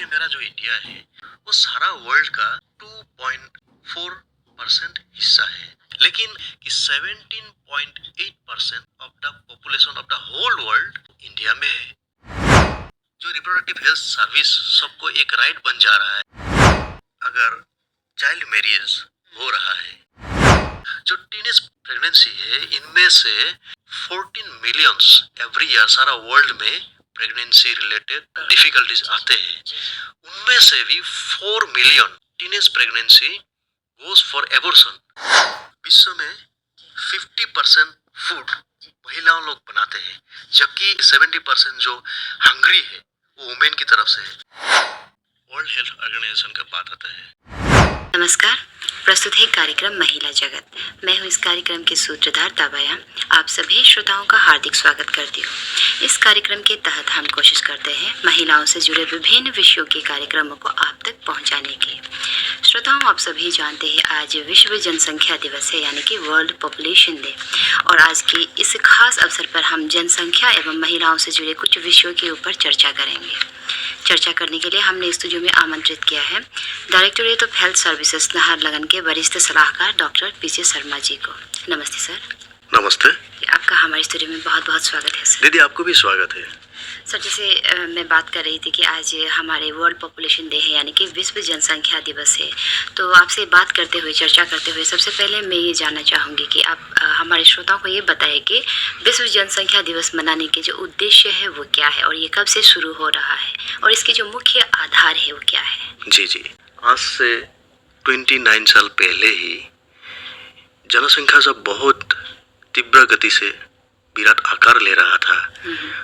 देखिए, मेरा जो इंडिया है वो सारा वर्ल्ड का 2.4% हिस्सा है, लेकिन कि 17.8% of the population of the whole world India में है। जो रिप्रोडक्टिव हेल्थ सर्विस सबको एक राइट बन जा रहा है। अगर चाइल्ड मैरिज हो रहा है, जो टीनेज प्रेगनेंसी है, इनमें से 14 मिलियंस एवरी ईयर सारा वर्ल्ड में प्रेगनेंसी रिलेटेड डिफिकल्टीज आते हैं। उनमें से भी 4 million teenage pregnancy goes for abortion. विश्व में 50% फूड महिलाओं लोग बनाते हैं, जबकि 70% जो हंग्री है वो वुमेन की तरफ से है। वर्ल्ड हेल्थ ऑर्गेनाइजेशन का बात आता है। नमस्कार, प्रस्तुत है कार्यक्रम महिला जगत। मैं हूं इस कार्यक्रम के सूत्रधार ताबाया। आप सभी श्रोताओं का हार्दिक स्वागत करती हूं। इस कार्यक्रम के तहत हम कोशिश करते हैं महिलाओं से जुड़े विभिन्न विषयों के कार्यक्रमों को आप तक पहुंचाने की। श्रोताओं, आप सभी जानते हैं आज विश्व जनसंख्या दिवस है, यानी कि वर्ल्ड पॉपुलेशन डे। और आज की इस खास अवसर पर हम जनसंख्या एवं महिलाओं से जुड़े कुछ विषयों के ऊपर चर्चा करेंगे। चर्चा करने के लिए हमने स्टूडियो में आमंत्रित किया है directorate of health services Naharlagun के वरिष्ठ सलाहकार डॉक्टर पीसी शर्मा जी को। नमस्ते सर। नमस्ते। आपका हमारे स्टूडियो में बहुत बहुत स्वागत है सर। दीदी, आपको भी स्वागत है। सर, जैसे मैं बात कर रही थी कि आज हमारे वर्ल्ड पॉपुलेशन डे है, यानी कि विश्व जनसंख्या दिवस है। तो आपसे बात करते हुए, चर्चा करते हुए सबसे पहले मैं ये जानना चाहूँगी कि आप हमारे श्रोताओं को ये बताएं कि विश्व जनसंख्या दिवस मनाने के जो उद्देश्य है वो क्या है, और ये कब से शुरू हो रहा है, और इसके जो मुख्य आधार है वो क्या है? जी, आज से 29 साल पहले ही जनसंख्या सब बहुत तीव्र गति से विराट आकार ले रहा था।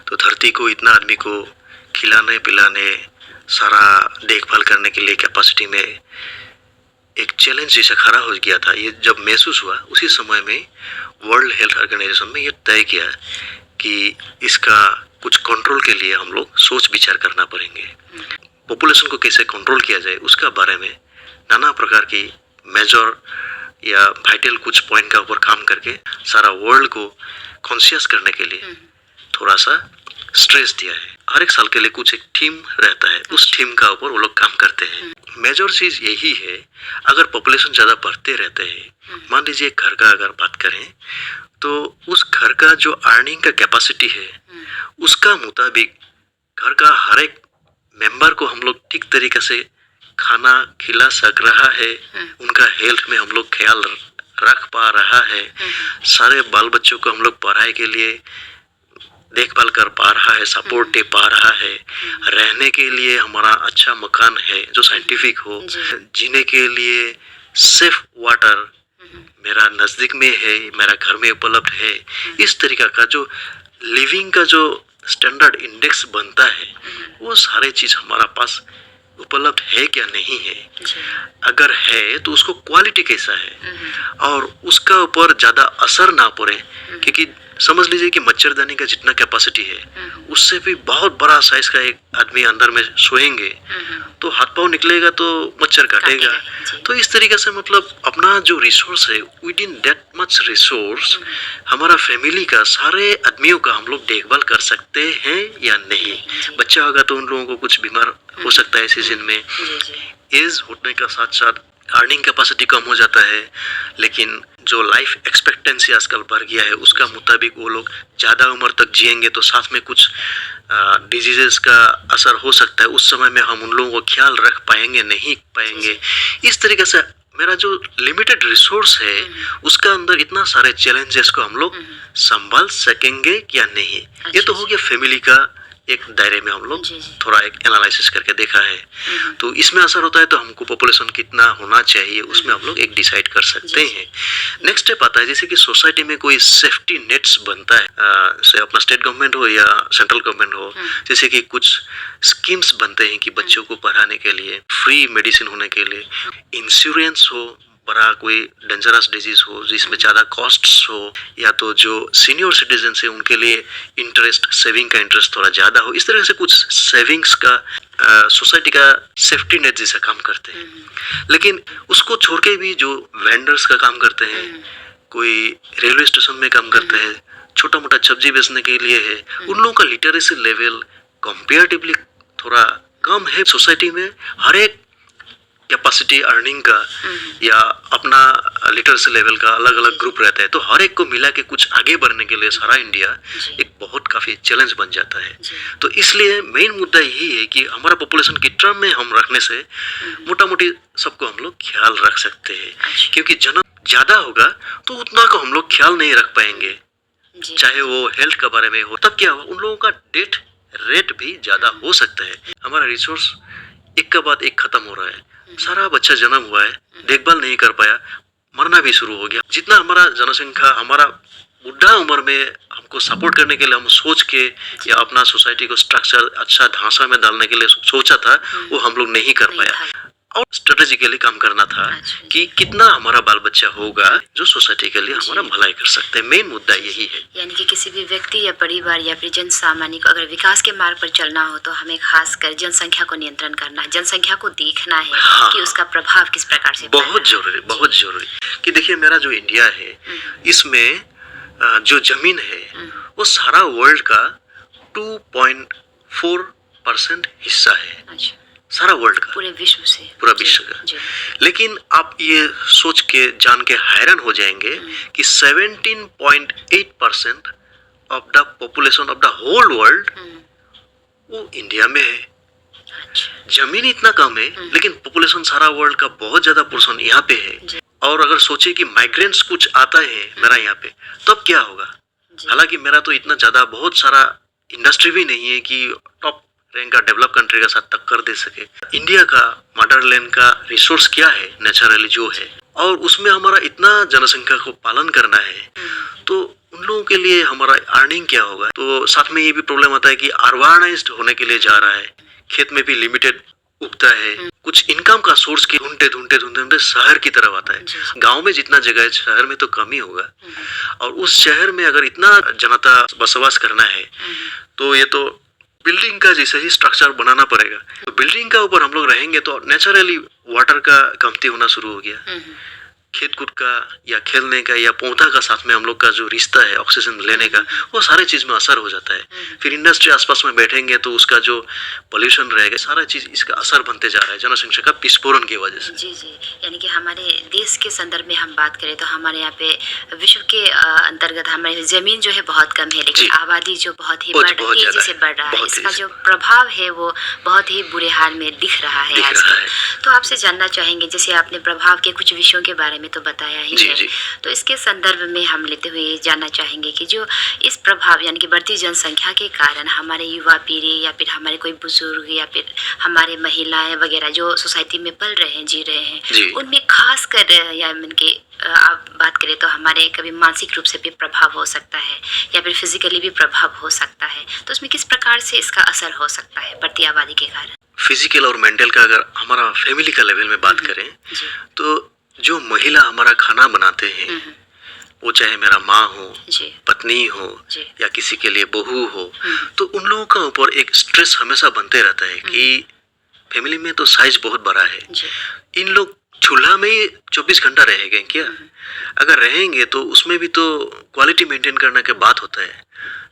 तो धरती को इतना आदमी को खिलाने पिलाने, सारा देखभाल करने के लिए कैपेसिटी में एक चैलेंज जैसा खड़ा हो गया था। ये जब महसूस हुआ, उसी समय में वर्ल्ड हेल्थ ऑर्गेनाइजेशन में ये तय किया कि इसका कुछ कंट्रोल के लिए हम लोग सोच विचार करना पड़ेंगे। पॉपुलेशन को कैसे कंट्रोल किया जाए उसका बारे में नाना प्रकार की मेजर या वाइटल कुछ पॉइंट का ऊपर काम करके सारा वर्ल्ड को कॉन्शियस करने के लिए थोड़ा सा स्ट्रेस दिया है। हर एक साल के लिए कुछ एक थीम रहता है, उस थीम का ऊपर वो लोग काम करते हैं। मेजर चीज यही है, अगर पॉपुलेशन ज्यादा बढ़ते रहते हैं, मान लीजिए घर का अगर बात करें, तो उस घर का जो अर्निंग का कैपेसिटी है उसका मुताबिक घर का हर एक मेंबर को हम लोग ठीक तरीके से खाना खिला सक रहा है, उनका हेल्थ में हम लोग ख्याल रख पा रहा है, सारे बाल बच्चों को हम लोग पढ़ाई के लिए देखभाल कर पा रहा है, सपोर्ट दे पा रहा है, रहने के लिए हमारा अच्छा मकान है जो साइंटिफिक हो, जीने के लिए सेफ वाटर मेरा नज़दीक में है, मेरा घर में उपलब्ध है। इस तरीका का जो लिविंग का जो स्टैंडर्ड इंडेक्स बनता है, वो सारे चीज़ हमारा पास उपलब्ध है क्या नहीं है। अगर है तो उसको क्वालिटी कैसा है और उसका ऊपर ज़्यादा असर ना पड़े, क्योंकि समझ लीजिए कि मच्छरदानी का जितना कैपेसिटी है उससे भी बहुत बड़ा साइज का एक आदमी अंदर में सोएंगे तो हाथ पाँव निकलेगा तो मच्छर काटेगा। तो इस तरीके से मतलब अपना जो रिसोर्स है, with in that much resource हमारा फैमिली का सारे आदमियों का हम लोग देखभाल कर सकते हैं या नहीं। बच्चा होगा तो उन लोगों को कुछ बीमार हो सकता है सीजन में, एज होने का साथ साथ अर्निंग कैपेसिटी कम हो जाता है, लेकिन जो लाइफ एक्सपेक्टेंसी आजकल बढ़ गया है उसका मुताबिक वो लोग ज़्यादा उम्र तक जिएंगे, तो साथ में कुछ डिजीजेस का असर हो सकता है। उस समय में हम उन लोगों को ख्याल रख पाएंगे नहीं पाएंगे। इस तरीके से मेरा जो लिमिटेड रिसोर्स है उसका अंदर इतना सारे चैलेंजेस को हम लोग संभाल सकेंगे क्या नहीं। ये तो हो गया फैमिली का एक दायरे में हम लोग थोड़ा एक एनालिसिस करके देखा है। तो इसमें असर होता है तो हमको पॉपुलेशन कितना होना चाहिए उसमें हम लोग एक डिसाइड कर सकते हैं। नेक्स्ट स्टेप आता है, जैसे कि सोसाइटी में कोई सेफ्टी नेट्स बनता है, से अपना स्टेट गवर्नमेंट हो या सेंट्रल गवर्नमेंट हो, जैसे कि कुछ स्कीम्स बनते हैं कि बच्चों को पढ़ाने के लिए, फ्री मेडिसिन होने के लिए, इंश्योरेंस हो, बड़ा कोई डेंजरस डिजीज हो जिसमें ज़्यादा कॉस्ट्स हो, या तो जो सीनियर सिटीजन है उनके लिए इंटरेस्ट, सेविंग का इंटरेस्ट थोड़ा ज़्यादा हो। इस तरह से कुछ सेविंग्स का सोसाइटी का सेफ्टी नेट जैसा काम करते हैं। लेकिन उसको छोड़ के भी जो वेंडर्स का काम करते हैं, कोई रेलवे स्टेशन में काम करते हैं, छोटा मोटा सब्जी बेचने के लिए है, उन लोगों का लिटरेसी लेवल कंपेरेटिवली थोड़ा कम है सोसाइटी में। हर एक कैपेसिटी अर्निंग का या अपना लिटरेसी लेवल का अलग अलग ग्रुप रहता है, तो हर एक को मिला के कुछ आगे बढ़ने के लिए सारा इंडिया एक बहुत काफ़ी चैलेंज बन जाता है। तो इसलिए मेन मुद्दा यही है कि हमारा पॉपुलेशन की टर्म में हम रखने से मोटा मोटी सबको हम लोग ख्याल रख सकते हैं, क्योंकि जन्म ज़्यादा होगा तो उतना को हम लोग ख्याल नहीं रख पाएंगे, चाहे वो हेल्थ के बारे में हो। तब क्या हुआ, उन लोगों का डेथ रेट भी ज़्यादा हो सकता है। हमारा रिसोर्स एक के बाद एक खत्म हो रहा है। सारा बच्चा जन्म हुआ है, देखभाल नहीं कर पाया, मरना भी शुरू हो गया। जितना हमारा जनसंख्या हमारा बुढ़ा उम्र में हमको सपोर्ट करने के लिए हम सोच के या अपना सोसाइटी को स्ट्रक्चर अच्छा ढांचा में डालने के लिए सोचा था, वो हम लोग नहीं कर पाया। और स्ट्रेटेजिकली काम करना था कि कितना हमारा बाल बच्चा होगा जो सोसाइटी के लिए हमारा भलाई कर सकते हैं। मेन मुद्दा यही है। यानी कि किसी भी व्यक्ति या परिवार या फिर जन सामान्य को अगर विकास के मार्ग पर चलना हो तो हमें खासकर जनसंख्या को नियंत्रण करना है, जनसंख्या को देखना है कि उसका प्रभाव किस प्रकार से बहुत जरूरी, बहुत जरूरी। कि देखिए मेरा जो इंडिया है इसमें जो जमीन है वो सारा वर्ल्ड का 2.4% हिस्सा है। अच्छा। सारा वर्ल्ड का, पूरे विश्व से, पूरा विश्व का। लेकिन आप ये सोच के जान के हैरान हो जाएंगे कि 17.8% of the population of the whole world वो इंडिया में है। जमीन इतना कम है लेकिन पॉपुलेशन सारा वर्ल्ड का बहुत ज्यादा पोर्शन यहाँ पे है। और अगर सोचे कि माइग्रेंट्स कुछ आता है मेरा यहाँ पे, तब क्या होगा। हालांकि मेरा तो इतना ज्यादा बहुत सारा इंडस्ट्री भी नहीं है कि टॉप रैंक का डेवलप कंट्री का साथ टक्कर दे सके। इंडिया का मदरलैंड का रिसोर्स क्या है, नेचुरली जो है, और उसमें हमारा इतना जनसंख्या को पालन करना है, तो उन लोगों के लिए हमारा अर्निंग क्या होगा। तो साथ में ये भी प्रॉब्लम आता है कि अर्बनाइज्ड होने के लिए जा रहा है, खेत में भी लिमिटेड उगता है, कुछ इनकम का सोर्स के ढूंढते ढूंढते ढूंढते शहर की तरफ आता है। गांव में जितना जगह है शहर में तो कम ही होगा, और उस शहर में अगर इतना जनता बसवास करना है तो ये तो बिल्डिंग का जैसे ही स्ट्रक्चर बनाना पड़ेगा। तो बिल्डिंग का ऊपर हम लोग रहेंगे तो नेचुरली वाटर का कमती होना शुरू हो गया। खेत कूद का या खेलने का या पौधा का साथ में हम लोग का जो रिश्ता है ऑक्सीजन लेने का, वो सारे चीज में असर हो जाता है। फिर इंडस्ट्री आसपास में बैठेंगे तो उसका जो पोल्यूशन रहेगा, सारा चीज इसका असर बनते जा रहा है जनसंख्या का विस्फोरण की वजह से। जी जी, यानी कि हमारे देश के संदर्भ में हम बात करें तो हमारे यहाँ पे विश्व के अंतर्गत हमारी जमीन जो है बहुत कम है, लेकिन आबादी जो बहुत ही तेजी से बढ़ रहा है, इसका जो प्रभाव है वो बहुत ही बुरे हाल में दिख रहा है आजकल। तो आपसे जानना चाहेंगे, जैसे आपने प्रभाव के कुछ विषयों के बारे में तो बताया ही है, तो इसके संदर्भ में हम लेते हुए जानना चाहेंगे कि जो इस प्रभाव यानी कि बढ़ती जनसंख्या के कारण हमारे युवा पीढ़ी या फिर हमारे कोई बुजुर्ग या फिर हमारे महिलाएं वगैरह जो सोसाइटी में पल रहे हैं, जी रहे हैं, उनमें खास कर या उनके आप बात करें तो हमारे कभी मानसिक रूप से भी प्रभाव हो सकता है या फिर फिजिकली भी प्रभाव हो सकता है। तो उसमें किस प्रकार से इसका असर हो सकता है बढ़ती आबादी के कारण। फिजिकल और मेंटल का अगर हमारा फैमिली का लेवल में बात करें तो जो महिला हमारा खाना बनाते हैं, वो चाहे मेरा माँ हो, पत्नी हो या किसी के लिए बहू हो, तो उन लोगों का ऊपर एक स्ट्रेस हमेशा बनते रहता है कि फैमिली में तो साइज बहुत बड़ा है, इन लोग चूल्हा में ही 24 घंटा रहेंगे क्या। अगर रहेंगे तो उसमें भी तो क्वालिटी मेंटेन करने के बात होता है।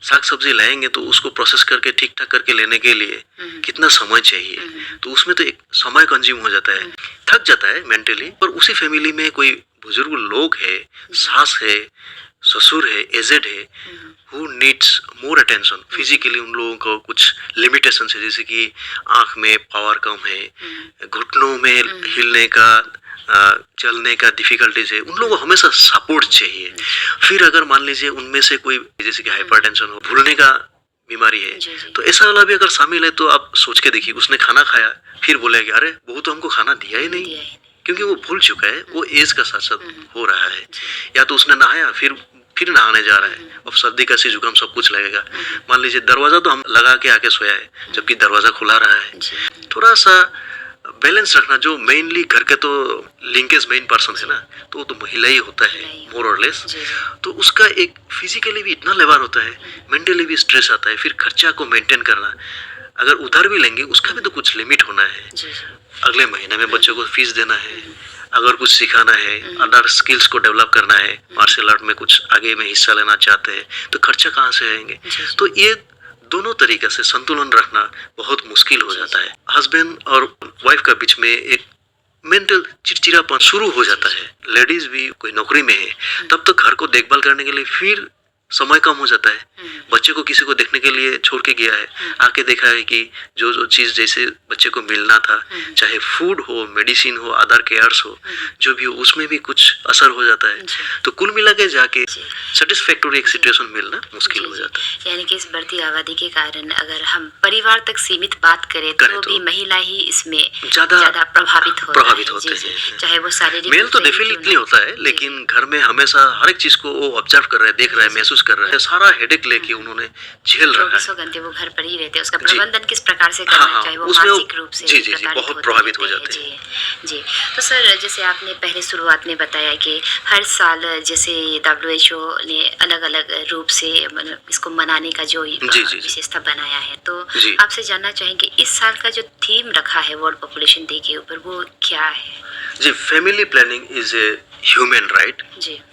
साग सब्जी लाएंगे तो उसको प्रोसेस करके ठीक ठाक करके लेने के लिए कितना समय चाहिए, तो उसमें तो एक समय कंज्यूम हो जाता है, थक जाता है मेंटली। पर उसी फैमिली में कोई बुजुर्ग लोग है, सास है, ससुर है, एजेड है, who needs more attention physically. उन लोगों को कुछ लिमिटेशन है, जैसे कि आँख में पावर कम है, घुटनों में हिलने का चलने का डिफिकल्टीज है, उन लोगों को हमेशा सपोर्ट चाहिए। फिर अगर मान लीजिए उनमें से कोई जैसे कि हाइपरटेंशन हो, भूलने का बीमारी है, तो ऐसा वाला भी अगर शामिल है तो आप सोच के देखिए, उसने खाना खाया फिर बोलेगा अरे वो तो हमको खाना दिया ही नहीं, क्योंकि वो भूल चुका है, वो एज का साथ साथ हो रहा है। या तो उसने नहाया फिर नहाने जा रहा है, अब सर्दी का जुकाम सब कुछ लगेगा। मान लीजिए दरवाजा तो हम लगा के आके सोया है जबकि दरवाजा खुला रहा है। थोड़ा सा बैलेंस रखना, जो मेनली घर के तो लिंकेज मेन पर्सन है ना, तो वो तो महिला ही होता है मोर और लेस। तो उसका एक फिजिकली भी इतना लेवल होता है, मेंटली भी स्ट्रेस आता है। फिर खर्चा को मेंटेन करना, अगर उधार भी लेंगे उसका भी तो कुछ लिमिट होना है। अगले महीने में बच्चों को फीस देना है, अगर कुछ सिखाना है, अदर स्किल्स को डेवलप करना है, मार्शल आर्ट में कुछ आगे में हिस्सा लेना चाहते हैं, तो खर्चा कहाँ से आएंगे। तो ये दोनों तरीके से संतुलन रखना बहुत मुश्किल हो जाता है। हस्बैंड और वाइफ का बीच में एक मेंटल चिड़चिड़ापन शुरू हो जाता है। लेडीज भी कोई नौकरी में है तब तो घर को देखभाल करने के लिए फिर समय कम हो जाता है। बच्चे को किसी को देखने के लिए छोड़ के गया है, आके देखा है कि जो जो चीज़ जैसे बच्चे को मिलना था, चाहे फूड हो, मेडिसिन हो, अदर केयर्स हो, जो भी हो, उसमें भी कुछ असर हो जाता है। तो कुल मिला के जाके सेटिस्फैक्टोरी एक सिचुएशन मिलना मुश्किल हो जाता है। यानी कि इस बढ़ती आबादी के कारण अगर हम परिवार तक सीमित बात करें तो भी महिला ही इसमें ज्यादा प्रभावित होते हैं। चाहे वो शारीरिक मेल तो डेफिनेटली होता है, लेकिन घर में हमेशा हर एक चीज को वो ऑब्जर्व कर रहे हैं, देख रहे हैं, महसूस कर रहे हैं। सारा हेडेक लेके उन्होंने झेल रहा है। 24 घंटे वो घर पर ही रहते हैं, उसका प्रबंधन किस प्रकार से करना चाहिए, वो मानसिक रूप से जी बहुत प्रभावित हो जाते हैं। जी तो सर, जैसे आपने पहले शुरुआत में बताया कि हर साल जैसे WHO ने अलग अलग रूप से इसको मनाने का जो विशेषता बनाया है, तो आपसे जानना चाहेंगे इस साल का जो थीम रखा है वर्ल्ड पॉपुलेशन डे के ऊपर, वो क्या है? जी, family planning is a human right.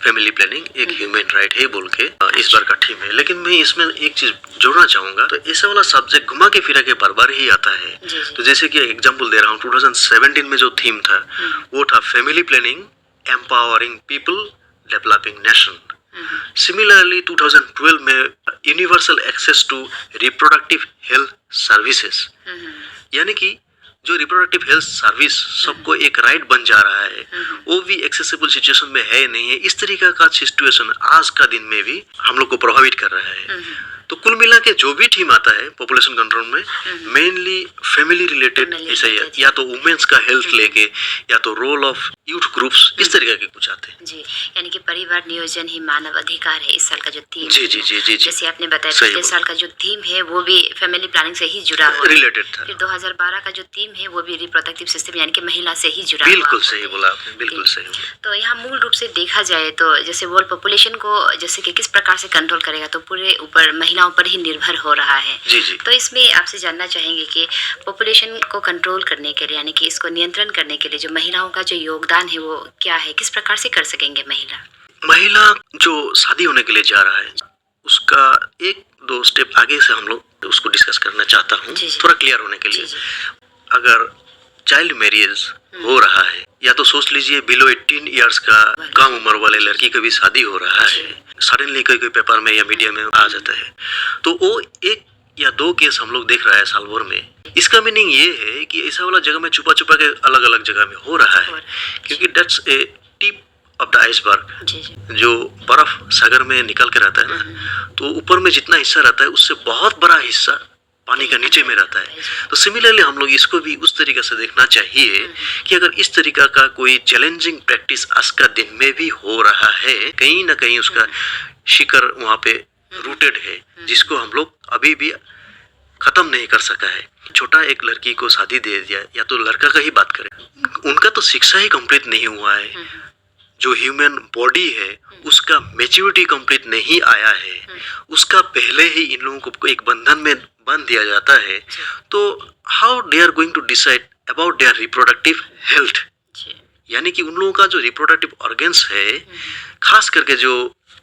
Family planning एक ह्यूमन राइट है बोल के इस बार का थीम है। लेकिन मैं इसमें एक चीज जोड़ना चाहूंगा, तो ऐसा वाला सब्जेक्ट घुमा के फिरा के बार बार ही आता है। तो जैसे कि एग्जांपल दे रहा हूँ, 2017 में जो थीम था वो था family planning empowering people developing nation. Similarly 2012 में universal access to reproductive health services, यानी कि जो रिप्रोडक्टिव हेल्थ सर्विस सबको एक राइट बन जा रहा है, वो भी एक्सेसिबल सिचुएशन में है नहीं है। इस तरीका का सिचुएशन आज का दिन में भी हम लोग को प्रभावित कर रहा है। तो कुल मिला के जो भी थीम आता है पॉपुलेशन कंट्रोल में, मेनली फैमिली रिलेटेड ऐसा या तो वुमेन्स का हेल्थ लेके, या तो रोल ऑफ यूथ ग्रुप्स, इस तरीके के कुछ आते हैं। जी, यानी कि परिवार नियोजन ही मानव अधिकार है इस साल का जो थीम जी। जैसे आपने बताया पिछले साल का जो थीम है वो भी फैमिली प्लानिंग से ही जुड़ा हुआ रिलेटेड था। फिर 2012 का जो थीम है वो भी रिप्रोडक्टिव सिस्टम यानी कि महिला से ही जुड़ा। बिल्कुल सही बोला आपने, बिल्कुल सही। तो यहाँ मूल रूप से देखा जाए तो जैसे वर्ल्ड पॉपुलेशन को जैसे कि किस प्रकार से कंट्रोल करेगा, तो पूरे ऊपर महिलाओं पर ही निर्भर हो रहा है। जी। तो इसमें आपसे जानना चाहेंगे कि पॉपुलेशन को कंट्रोल करने के लिए, यानी कि इसको नियंत्रण करने के लिए जो महिलाओं का जो योगदान है वो क्या है, किस प्रकार से कर सकेंगे महिला जो शादी होने के लिए जा रहा है, उसका एक दो स्टेप आगे से हम लोग उसको डिस्कस करना चाहता हूँ, थोड़ा क्लियर होने के लिए। अगर चाइल्ड मैरिज हो रहा है, या तो सोच लीजिए बिलो 18 इयर्स का कम उम्र वाले लड़की का भी शादी हो रहा है, सडनली कोई पेपर में या मीडिया में आ जाता है, तो वो एक या दो केस हम लोग देख रहा है साल भर में। इसका मीनिंग ये है कि ऐसा वाला जगह में छुपा के अलग अलग जगह में हो रहा है, क्योंकि that's a tip of the iceberg. जो बर्फ सागर में निकल के रहता है ना, तो ऊपर में जितना हिस्सा रहता है उससे बहुत बड़ा हिस्सा पानी का नीचे में रहता है। तो सिमिलरली हम लोग इसको भी उस तरीके से देखना चाहिए कि अगर इस तरीका का कोई चैलेंजिंग प्रैक्टिस आज का दिन में भी हो रहा है, कहीं ना कहीं उसका शिकर वहाँ पे रूटेड है, जिसको हम लोग अभी भी खत्म नहीं कर सका है। छोटा एक लड़की को शादी दे दिया, या तो लड़का का ही बात करें, उनका तो शिक्षा ही कंप्लीट नहीं हुआ है। जो ह्यूमन बॉडी है उसका मैच्योरिटी कंप्लीट नहीं आया है, उसका पहले ही इन लोगों को एक बंधन में बांध दिया जाता है। तो how they are going to decide about their reproductive health, यानी कि उन लोगों का जो रिप्रोडक्टिव ऑर्गन्स है, खास करके जो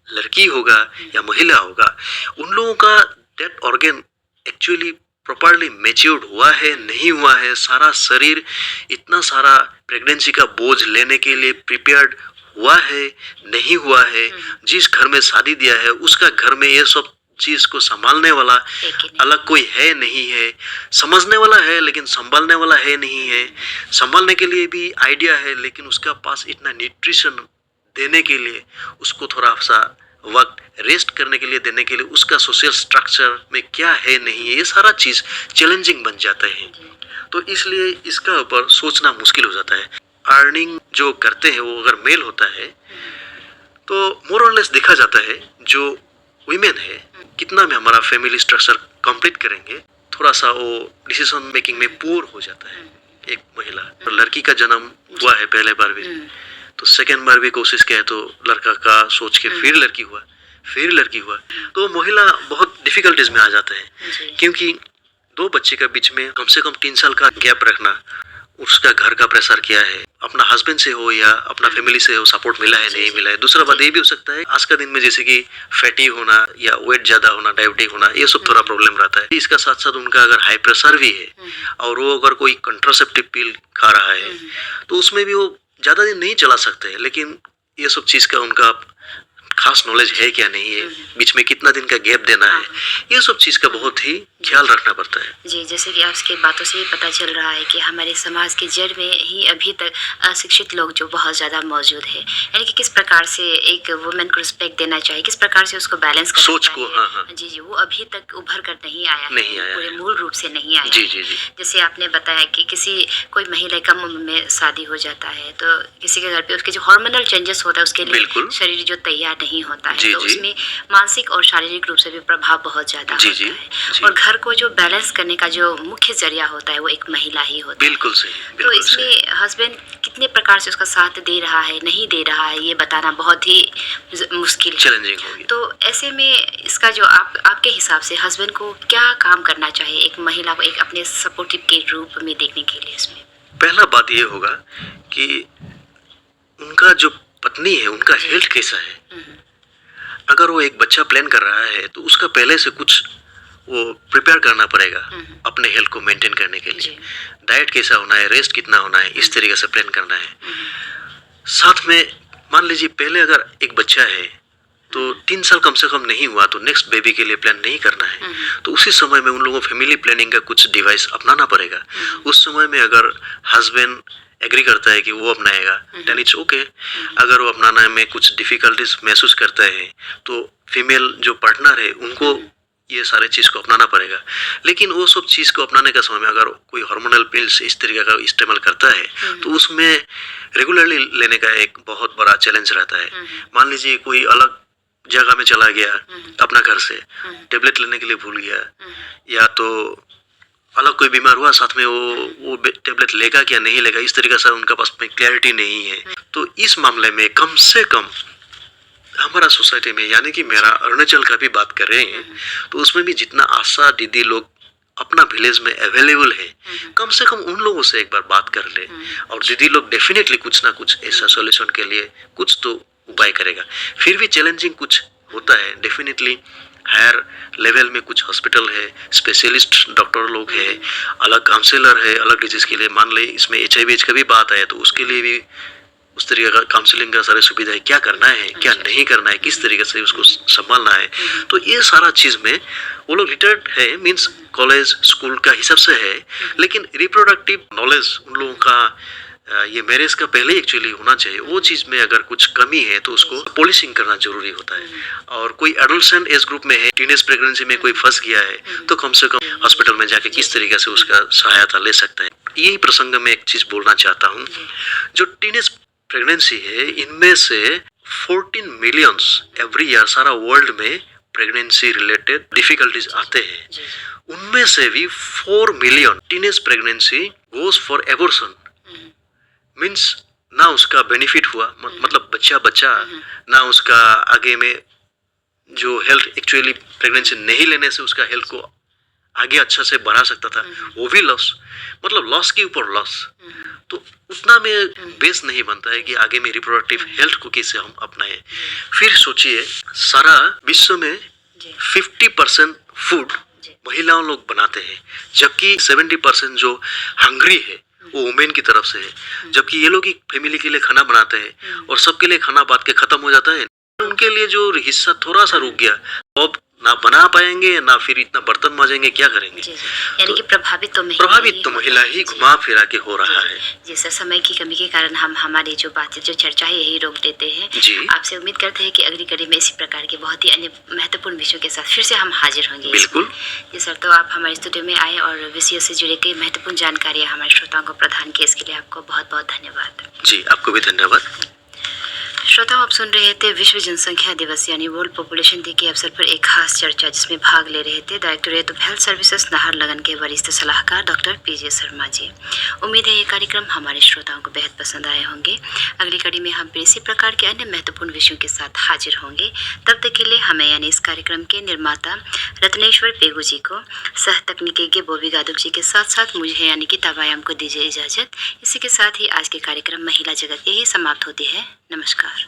लड़की होगा या महिला होगा, उन लोगों का that organ actually properly matured हुआ है नहीं हुआ है, सारा शरीर इतना सारा प्रेगनेंसी का बोझ लेने के लिए प्रिपेयर्ड हुआ है नहीं हुआ है, जिस घर में शादी दिया है उसका घर में ये सब चीज को संभालने वाला अलग कोई है नहीं है, समझने वाला है लेकिन संभालने वाला है नहीं है, संभालने के लिए भी आइडिया है लेकिन उसका पास इतना न्यूट्रिशन देने के लिए, उसको थोड़ा सा वक्त रेस्ट करने के लिए देने के लिए उसका सोशल स्ट्रक्चर में क्या है नहीं है, ये सारा चीज चैलेंजिंग बन जाता है। तो इसलिए इसका ऊपर सोचना मुश्किल हो जाता है। अर्निंग जो करते हैं वो अगर मेल होता है तो मोर और लेस देखा जाता है जो वीमेन है कितना में हमारा फैमिली स्ट्रक्चर कंप्लीट करेंगे, थोड़ा सा वो डिसीजन मेकिंग में पुअर हो जाता है। एक महिला तो लड़की का जन्म हुआ है पहले बार भी, तो सेकेंड बार भी कोशिश किया तो लड़का का सोच के फिर लड़की हुआ, तो महिला बहुत डिफिकल्टीज में आ जाता है, क्योंकि दो बच्चे का बीच में कम से कम 3 साल का गैप रखना उसका घर का प्रेशर क्या है, अपना हस्बैंड से हो या अपना फैमिली से हो, सपोर्ट मिला है नहीं मिला है। दूसरा बात ये भी हो सकता है आज का दिन में जैसे कि फैटी होना या वेट ज्यादा होना, डायबिटिक होना, ये सब थोड़ा प्रॉब्लम रहता है। इसका साथ साथ उनका अगर हाई प्रेशर भी है और वो अगर कोई कंट्रासेप्टिव पिल खा रहा है तो उसमें भी वो ज्यादा दिन नहीं चला सकते। लेकिन ये सब चीज का उनका खास नॉलेज है क्या नहीं है, बीच में कितना दिन का गैप देना है, ये सब चीज का बहुत ही ख्याल रखना पड़ता है। जी, जैसे कि आपकी बातों से ही पता चल रहा है कि हमारे समाज के जड़ में ही अभी तक अशिक्षित लोग जो बहुत ज़्यादा मौजूद है, यानी कि किस प्रकार से एक वुमेन को रिस्पेक्ट देना चाहिए, किस प्रकार से उसको बैलेंस करना सोच चाहिए। को, हाँ हाँ जी जी, वो अभी तक उभर कर नहीं आया नहीं है, आया पूरे है। मूल रूप से नहीं आया जी है। जी जी जैसे आपने बताया कि कोई महिला कम उम्र में शादी हो जाता है तो किसी के घर पे उसके जो हार्मोनल चेंजेस होता है उसके लिए बिल्कुल। शरीर जो तैयार नहीं होता है, जी, तो जी। उसमें मानसिक और शारीरिक रूप से भी प्रभाव बहुत ज़्यादा जी, होता जी, है। जी। और घर को जो बैलेंस करने का जो मुख्य जरिया होता है वो एक महिला ही होता है। बिल्कुल सही, तो बिल्कुल सही। इसमें हस्बैंड कितने प्रकार से उसका साथ दे रहा है, नहीं दे रहा है, ये बताना बहुत ही मुश्किल है। चैलेंजिंग होगी। तो ऐसे में इसका जो आपके हिसाब से हस्बैंड को क्या काम करना चाहिए एक महिला को एक अपने सपोर्टिव के रूप में देखने के लिए इसमें? पहला बात ये होगा कि उनका जो पत्नी है उनका हेल्थ कैसा है। अगर वो एक बच्चा प्लान कर रहा है तो उसका पहले से कुछ वो प्रिपेयर करना पड़ेगा अपने हेल्थ को मेंटेन करने के लिए। डाइट कैसा होना है, रेस्ट कितना होना है, इस तरीके से प्लान करना है। साथ में मान लीजिए पहले अगर एक बच्चा है तो 3 साल कम से कम नहीं हुआ तो नेक्स्ट बेबी के लिए प्लान नहीं करना है। तो उसी समय में उन लोगों फैमिली प्लानिंग का कुछ डिवाइस अपनाना पड़ेगा। उस समय में अगर हस्बैंड एग्री करता है कि वो अपनाएगा देन इट्स ओके। अगर वो अपनाने में कुछ डिफिकल्टीज महसूस करता है तो फीमेल जो पार्टनर है उनको ये सारे चीज़ को अपनाना पड़ेगा। लेकिन वो सब चीज़ को अपनाने का समय में अगर कोई हार्मोनल पिल्स इस तरीके का इस्तेमाल करता है तो उसमें रेगुलरली लेने का एक बहुत बड़ा चैलेंज रहता है। मान लीजिए कोई अलग जगह में चला गया अपना घर से, टेबलेट लेने के लिए भूल गया या तो अलग कोई बीमार हुआ, साथ में वो टेबलेट लेगा क्या नहीं लेगा, इस तरीके से उनका पास में क्लैरिटी नहीं है। तो इस मामले में कम से कम हमारा सोसाइटी में, यानी कि मेरा अरुणाचल का भी बात कर रहे हैं तो उसमें भी जितना आशा दीदी लोग अपना विलेज में अवेलेबल है, कम से कम उन लोगों से एक बार बात कर ले और दीदी लोग डेफिनेटली कुछ ना कुछ ऐसा सॉल्यूशन के लिए कुछ तो उपाय करेगा। फिर भी चैलेंजिंग कुछ होता है डेफिनेटली। हायर लेवल में कुछ हॉस्पिटल है, स्पेशलिस्ट डॉक्टर लोग है, अलग काउंसलर है अलग डिजीज के लिए। मान ले इसमें HIV का भी बात है तो उसके लिए भी उस तरीके का काउंसलिंग का सारी सुविधा है, क्या करना है क्या नहीं करना है, किस तरीके से उसको संभालना है। तो ये सारा चीज़ में वो लोग रिटायर्ड है, मीन्स कॉलेज स्कूल का हिसाब से है, लेकिन रिप्रोडक्टिव नॉलेज उन लोगों का ये मैरिज का पहले एक्चुअली होना चाहिए। वो चीज़ में अगर कुछ कमी है तो उसको पॉलिशिंग करना जरूरी होता है। और कोई एडोलसेंट एज ग्रुप में है, टीनेज प्रेगनेंसी में कोई फंस गया है तो कम से कम हॉस्पिटल में जाके किस तरीके से उसका सहायता ले सकता है। यही प्रसंग में एक चीज़ बोलना चाहता हूँ, जो टीनेज प्रेगनेंसी है इनमें से 14 मिलियंस एवरी ईयर सारा वर्ल्ड में प्रेगनेंसी रिलेटेड डिफिकल्टीज आते हैं। उनमें से भी 4 million teenage pregnancy goes for abortion, means ना उसका बेनिफिट हुआ, मतलब बच्चा ना उसका आगे में जो हेल्थ एक्चुअली प्रेगनेंसी नहीं लेने से उसका हेल्थ को आगे अच्छा से बढ़ा सकता था, वो भी लॉस, मतलब लॉस के ऊपर लॉस। तो उतना में बेस नहीं बनता है कि आगे में रिप्रोडक्टिव हेल्थ को कैसे हम अपनाएं। फिर सोचिए सारा विश्व में 50% फूड महिलाओं लोग बनाते हैं, जबकि 70% जो हंग्री है वो वुमेन की तरफ से है। जबकि ये लोग ही फैमिली के लिए खाना बनाते हैं और सबके लिए खाना बांट के खत्म हो जाता है। उनके लिए जो हिस्सा थोड़ा सा रुक गया, अब ना बना पाएंगे ना फिर इतना बर्तन माजेंगे, क्या करेंगे। यानी कि प्रभावित तो महिला ही घुमा फिरा के हो रहा है। जी सर, समय की कमी के कारण हम हमारी जो बातचीत जो चर्चा है यही रोक देते हैं। आपसे उम्मीद करते हैं कि अगली कड़ी में इसी प्रकार के बहुत ही अन्य महत्वपूर्ण विषयों के साथ फिर से हम हाजिर होंगे। बिल्कुल जी सर, तो आप हमारे स्टूडियो में आए और विषयों से जुड़े कई महत्वपूर्ण जानकारियाँ हमारे श्रोताओं को प्रदान की, इसके लिए आपको बहुत बहुत धन्यवाद। जी आपको भी धन्यवाद। श्रोताओं, आप सुन रहे थे विश्व जनसंख्या दिवस यानी वर्ल्ड पॉपुलेशन डे के अवसर पर एक खास चर्चा, जिसमें भाग ले रहे थे directorate of health services Naharlagun के वरिष्ठ सलाहकार डॉक्टर पीजे शर्मा जी। उम्मीद है ये कार्यक्रम हमारे श्रोताओं को बेहद पसंद आए होंगे। अगली कड़ी में हम फिर इसी प्रकार के अन्य महत्वपूर्ण विषयों के साथ हाजिर होंगे। तब तक के लिए हमें यानी इस कार्यक्रम के निर्माता रत्नेश्वर पेगू जी को, सह तकनीकी बोबी गादुक जी के साथ साथ मुझे यानी कि ताबायाम को दीजिए इजाज़त। इसी के साथ ही आज के कार्यक्रम महिला जगत यही समाप्त होती है। नमस्कार।